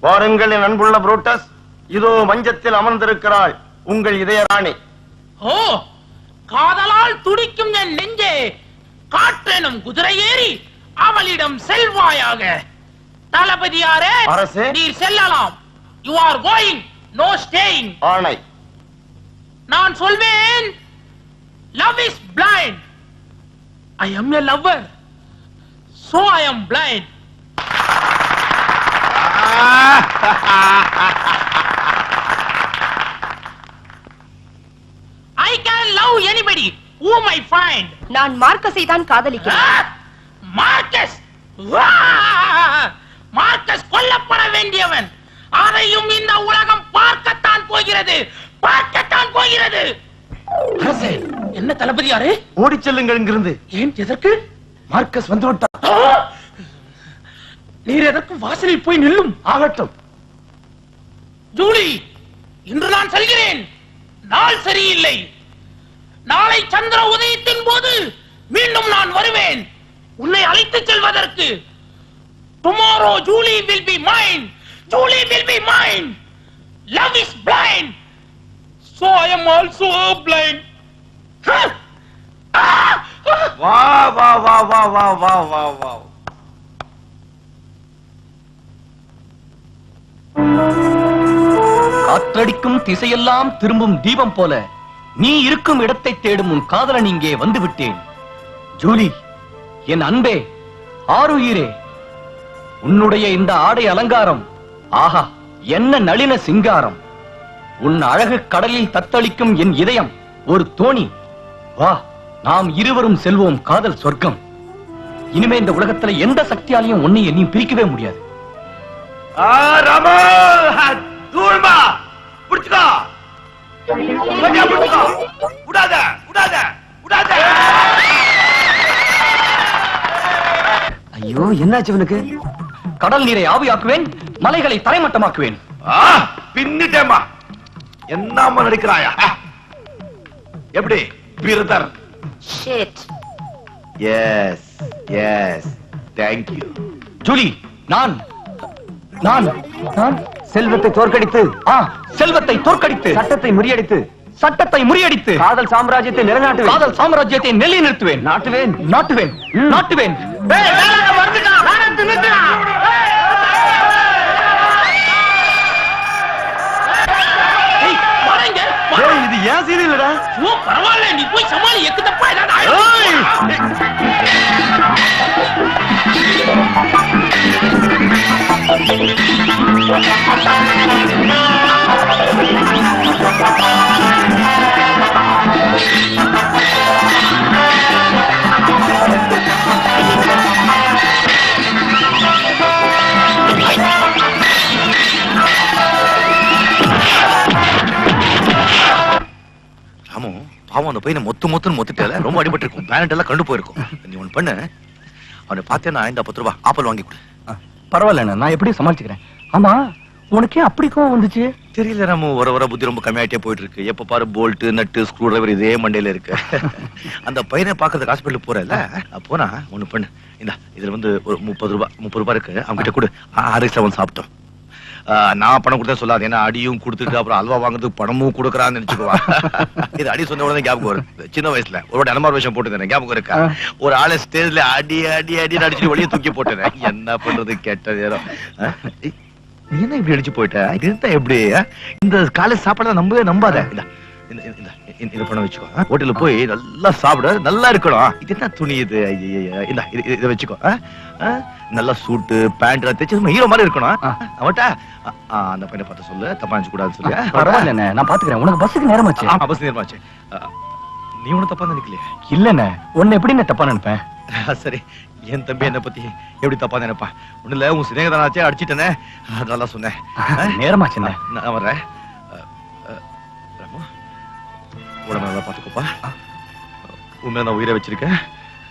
வாருங்கள் என் அன்புள்ள புரூட்டஸ். இதோ மஞ்சத்தில் அமர்ந்திருக்கிறாள் உங்கள் இதய ராணி. ஓ, காதலால் துடிக்கும் என் நெஞ்சே, காற்றெனும் குதிரை ஏறி அவளிடம் செல்வாயாக. தளபதியாரே, அரசே, நீர் செல்லலாம். You are going, no staying. ஆணை. நான் சொல்வேன், love is blind. I am a lover, so I am blind. I can love anybody whom I find. நான் மார்க்கஸை தான் காதலிக்கிறேன். மார்க்கஸ், மார்க்கஸ் கொல்லப்பட வேண்டியவன். அதையும் இந்த உலகம் பார்க்கத்தான் போகிறது, பார்க்கத்தான் போகிறது. அரசே, என்ன தளபதியாரே? ஓடி செல்லுங்கள் இங்கிருந்து. ஏன், எதற்கு? மார்க்கஸ் வந்து விட்டார். நீர் எதற்கு வாசலில் போய் நில்லும். ஆகட்டும். ஜூலி, இன்று நான் செல்கிறேன். நாள் சரியில்லை. நாளை சந்திர உதயத்தின் போது மீண்டும் நான் வருவேன் உன்னை அழைத்துச் செல்வதற்கு. Tomorrow Julie will be mine. Julie will be mine. Love is blind. So I am also blind. வா வா வா வா வா வா வா வா. காற்றடிக்கும் திசையெல்லாம் திரும்பும் தீபம் போல நீ இருக்கும் இடத்தை தேடும் உன் காதலன் இங்கே வந்து விட்டேன். ஜூலி, என் அன்பே, ஆருயிரே, உன்னுடைய இந்த ஆடை அலங்காரம், ஆஹா, என்ன நளின சிங்காரம்! உன் அழகு கடலில் தத்தளிக்கும் என் இதயம் ஒரு தோணி. வா, நாம் இருவரும் செல்வோம் காதல் சொர்க்கம். இனிமே இந்த உலகத்துல எந்த சக்தியாலையும் உன்னை என்னையும் பிரிக்கவே முடியாது. ஐயோ, என்னாச்சு இவனுக்கு? கடல் நீரை ஆவியாக்குவேன், மலைகளை தரைமட்டமாக்குவேன். பின்னிட்டேமா. என்னமா நடிக்கிறாயா? எப்படி brother? Shit. Yes yes, thank you. Julie, நான் நான் நான் செல்வத்தை தோற்கடித்து, செல்வத்தை தோற்கடித்து, சட்டத்தை முறியடித்து, சட்டத்தை முறியடித்து, காதல் சாம்ராஜ்யத்தை நிலைநாட்டுவேன். காதல் சாம்ராஜ்யத்தை நிலைநிறுத்துவேன். நாட்டுவேன் நாட்டுவேன் நாட்டுவேன். இது ஏன் சீதி இல்லடா? பரவாயில்ல, நீ போய் சமாளி. எக்கு தப்பா பாவம், அந்த பையனை மொத்துன்னு மொத்துட்டால ரொம்ப அடிபட்டு இருக்கும். பேரண்ட் எல்லாம் கண்டு போயிருக்கும். நீ ஒண்ணு பண்ணு, அவனை பார்த்தேன்னா 10 ரூபாய் ஆப்பிள் வாங்கி கொடு. பரவாயில்ல, நான் எப்படி சமாளிச்சுக்கிறேன். ஆமா, உனக்கே அப்படி கோவம் வந்துச்சு? தெரியல ராமு, வர புத்தி ரொம்ப கம்மியாயிட்டே போயிட்டு இருக்கு. எப்ப பாரு போல்ட் நட்டு ஸ்க்ரூ டிரைவர் இதே மண்டையில இருக்கு. அந்த பையனை பாக்குறதுக்கு ஹாஸ்பிட்டல் போறல, போனா ஒண்ணு பண்ணு. இதுல வந்து ஒரு 30 ரூபாய் இருக்கு, அவங்க கிட்ட கொடு. ஆர்எக்ஸ்ல வந்து சாப்பிட்டோம். நான் பணம் கொடுத்தா சொல்லாது, ஏன்னா அடியும் கொடுத்துட்டு அப்புறம் அல்வா வாங்குறதுக்கு பணமும் கொடுக்கறான்னு நினைச்சுக்குவா. இது அடி சொன்ன உடனே ஞாபகம் வரும். சின்ன வயசுல ஒரு அனுமார் வேஷம் போட்டுருந்தேன், ஞாபகம் இருக்கா? ஒரு ஆளை ஸ்டேஜ்ல அடி அடி அடி அடிச்சுட்டு வெளியே தூக்கி போட்டுறேன். என்ன பண்றது, கெட்ட நேரம். நீ என்ன இப்படி அடிச்சு போயிட்ட? இருந்தா எப்படி? இந்த காலேஜ் சாப்பாடு நம்பாத. இந்த பணம் வச்சுக்கோ, ஹோட்டல்ல போய் நல்லா சாப்பிட, நல்லா இருக்கணும். இது என்ன துணி இது? இதை வச்சுக்கோ. நல்லா சூட்டு பேண்ட் தைச்சு ஹீரோ மாதிரி இருக்கணும். அவட்ட அந்த பையனை பார்த்து சொல்லு, தப்பா நினைச்சு கூடாது சொல்லு. பரவாயில்ல, நான் பாத்துக்கிறேன். உனக்கு பஸ்ஸுக்கு நேரமாச்சு. பஸ் நேரமாச்சு. நீ ஒண்ணு தப்பா நினைக்கலையே? இல்லண்ணே, உன்னை எப்படி நான் தப்பா நினைப்பேன்? சரி, என் தம்பி என்ன பத்தி எப்படி தப்பா நினைப்பா? ஒண்ணு இல்ல, உன் சிநேகிதனாச்சே அடிச்சிட்டேனே, நல்லா சொன்னேன். நேரமாச்சுண்ணே, நான் வர்றேன். ராமு, உடம்பு நல்லா பாத்துக்கோப்பா. உண்மையில நான் உயிரை வச்சிருக்கேன்.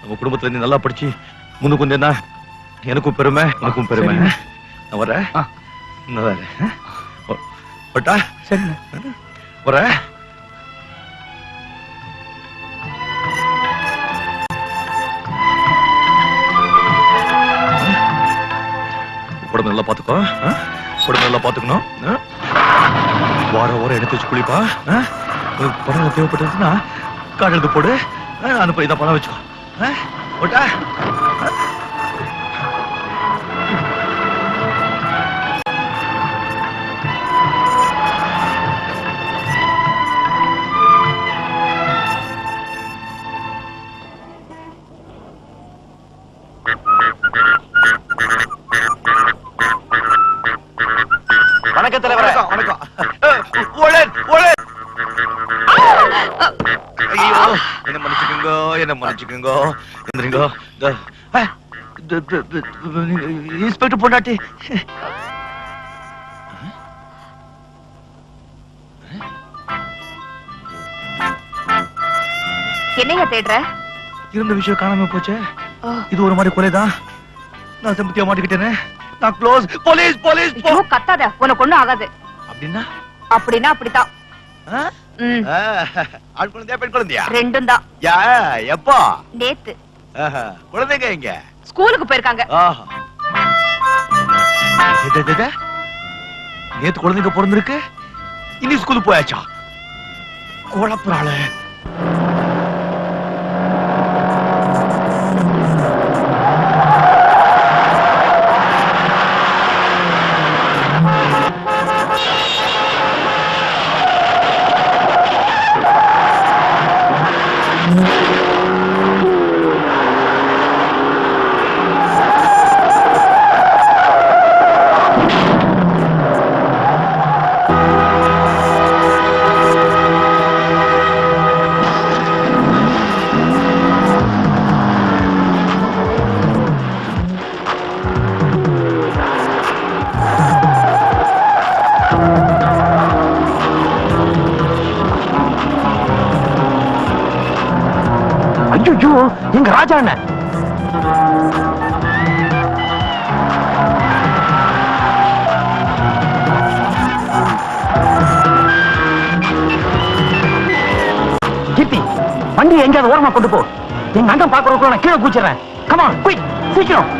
நம்ம குடும்பத்துல இருந்து நல்லா படிச்சு முன்னுக்கு வந்தேன்னா எனக்கும் பெருமை, உனக்கும் பெருமை. நான் வரேன். நான் வரேன். பட்டா சரி வரேன். உடம்பு நல்லா பாத்துக்கோ. உடம்பு நல்லா பாத்துக்கணும். வாரம் வாரம் எடுத்து வச்சு குளிப்பா. பணம் தேவைப்பட்டதுன்னா கார்டு எடுத்து போடு. அனுப்ப இதை பணம் வச்சுக்கோ. போட்டா வணக்கம் தலைவரே. வணக்கம். ஐயோ என்ன மன்னிச்சுக்கோங்க, என்ன மன்னிச்சுக்கோங்க. எந்திரிங்க. இன்ஸ்பெக்டர் பொண்டாட்டி. என்னைய தேடுற? இருந்த விஷயம் காணாம போச்சு. இது ஒரு மாதிரி கொலைதான். நான் சம்பத்தியா மாட்டிக்கிட்டேனே. நான் க்ளோஸ். Police police. ஐயோ கத்தாத, உனக்கு ஒண்ணும் ஆகாது. அப்படின்னா அப்படின்னா அப்படித்தான். ஆண் குழந்தையா பெண் குழந்தையா? ரெண்டும் தான். எப்போ? நேத்து. குழந்தைங்க இங்க ஸ்கூலுக்கு போயிருக்காங்க. நேத்து குழந்தைங்க பிறந்திருக்கு, இன்னி ஸ்கூலுக்கு போயாச்சா? குழப்பறாள. ஐயோ எங்க ராஜா அண்ணன். கீர்த்தி வண்டி எங்கேயாவது ஓரமா கொண்டு போ. எங்க அண்ணன் பாக்குறதுக்குள்ள நான் கீழே குச்சிடுறேன். கமான் குயிக், சீக்கிரம்.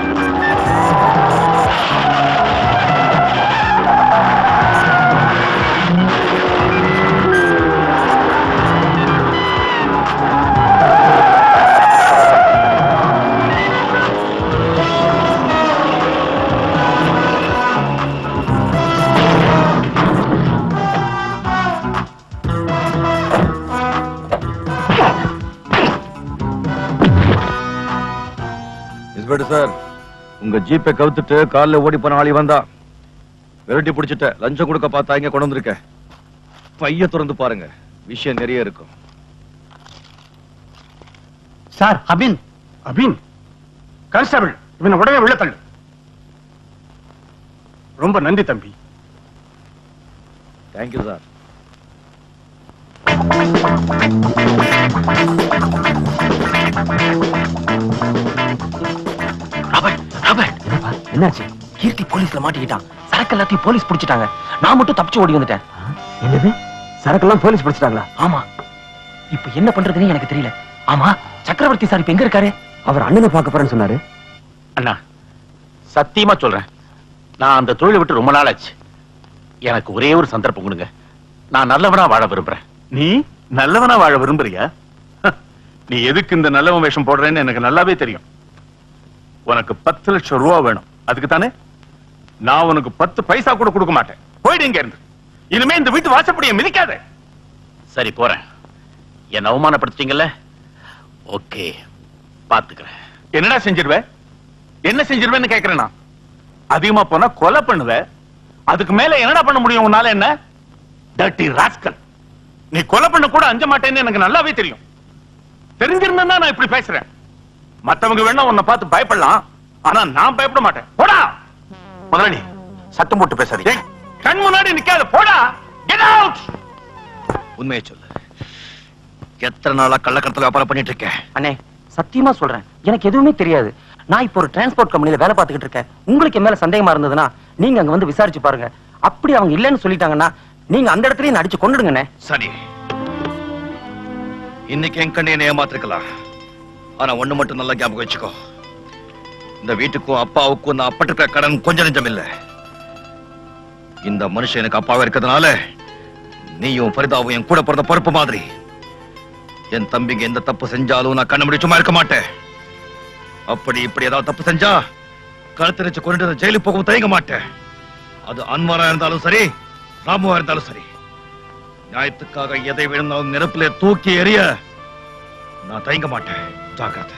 சார், உங்க ஜீப்பை கவுத்துட்டு கார்ல ஓடி போன ஆளி வந்தா விரட்டி பிடிச்சிட்ட. லஞ்சம் கொடுக்க பார்த்தா இங்க கொண்டு வந்திருக்க. பைய திறந்து பாருங்க, விஷயம் நிறைய இருக்கும். சார் அபின். அபின் கான்ஸ்டபிள், இவனை உடனே உள்ள தள்ளு. ரொம்ப நன்றி தம்பி. Thank you sir. என்னாச்சு? கீர்த்தி போலீஸ்ல மாட்டிக்கிட்டான். சரக்கு எல்லாத்தையும் போலீஸ் பிடிச்சிட்டாங்க. நான் மட்டும் தப்பிச்சு ஓடி வந்துட்டேன். என்னது? சரக்கெல்லாம் போலீஸ் பிடிச்சிட்டாங்களா? ஆமா. இப்ப என்ன பண்றதுன்னு எனக்கு தெரியல. ஆமா, சக்கரவர்த்தி சார் இப்ப எங்க இருக்காரு? அவர் அண்ணனை பார்க்க போறேன்னு சொன்னாரு. அண்ணா சத்தியமா சொல்றேன், நான் அந்த தொழிலை விட்டு ரொம்ப நாள் ஆச்சு. எனக்கு ஒரே ஒரு சந்தர்ப்பம் கொடுங்க. நான் நல்லவனா வாழ விரும்புறேன். நீ நல்லவனா வாழ விரும்புறியா? நீ எதுக்கு இந்த நல்லவன் வேஷம் போடுறேன்னு எனக்கு நல்லாவே தெரியும். உனக்கு 10 லட்சம் ரூபா வேணும், அதுக்கு தானே? நான் உனக்கு 10 பைசா கூட கொடுக்க மாட்டேன். போயிடு இங்க இருந்து. இனிமே இந்த வீட்டு வாசப்படியை மிதிக்காத. சரி போறேன். என்ன அவமானப்படுத்திட்டீங்கல்ல, ஓகே பாத்துக்கிறேன். என்னடா செஞ்சிருவ? என்ன செஞ்சிருவேன்னு கேக்குறேன். நான் அதிகமா போனா கொலை பண்ணுவ. அதுக்கு மேல என்னடா பண்ண முடியும் உன்னால? என்ன டர்ட்டி ராஸ்கல், நீ கொலை பண்ண கூட அஞ்ச மாட்டேன்னு எனக்கு நல்லாவே தெரியும். தெரிஞ்சிருந்தா நான் இப்படி பேசுறேன். மத்தவங்க வேணா உன்னை பார்த்து பயப்படலாம், ஆனா நான் பயப்பட மாட்டேன். போடா முதலாளி. சத்தம் போட்டு பேசாதீங்க. கண் முன்னாடி நிக்காத, போடா. Get out. உண்மையை சொல்லு, எத்தனை நாளா கள்ளக்கடத்தல வியாபாரம் பண்ணிட்டு இருக்கேன்? அண்ணே சத்தியமா சொல்றேன், எனக்கு எதுவுமே தெரியாது. நான் இப்போ ஒரு டிரான்ஸ்போர்ட் கம்பெனில வேலை பார்த்துக்கிட்டு இருக்கேன். உங்களுக்கு என் மேல சந்தேகமா இருந்ததுன்னா நீங்க அங்க வந்து விசாரிச்சு பாருங்க. அப்படி அவங்க இல்லைன்னு சொல்லிட்டாங்கன்னா நீங்க அந்த இடத்துலயே அடிச்சு கொண்டுடுங்கண்ணே. சரி, இன்னைக்கு என் கண்ணை ஏமாத்திருக்கலாம், ஆனா ஒண்ணு மட்டும் நல்லா ஞாபகம் வச்சுக்கோ. இந்த வீட்டுக்கும் அப்பாவுக்கும் நான் அப்பட்டிருக்கிற கடன் கொஞ்சம் நெஞ்சம் இல்ல. இந்த மனுஷன் எனக்கு அப்பாவா இருக்கிறதுனால நீயும் பரிதாவும் என் கூட பிறந்த பருப்பு மாதிரி. என் தம்பிங்க எந்த தப்பு செஞ்சாலும் நான் கண்ணு மூடி சும்மா இருக்க மாட்டேன். அப்படி இப்படி ஏதாவது தப்பு செஞ்சா கழுத்தரிச்சு கொண்டு ஜெயிலுக்கு போகவும் தயங்க மாட்டேன். அது அன்வரா இருந்தாலும் சரி, ராமுவா இருந்தாலும் சரி. நியாயத்துக்காக எதை விழுந்தாலும் நெருப்பிலே தூக்கி எறிய நான் தயங்க மாட்டேன். ஜாக்கிரதை.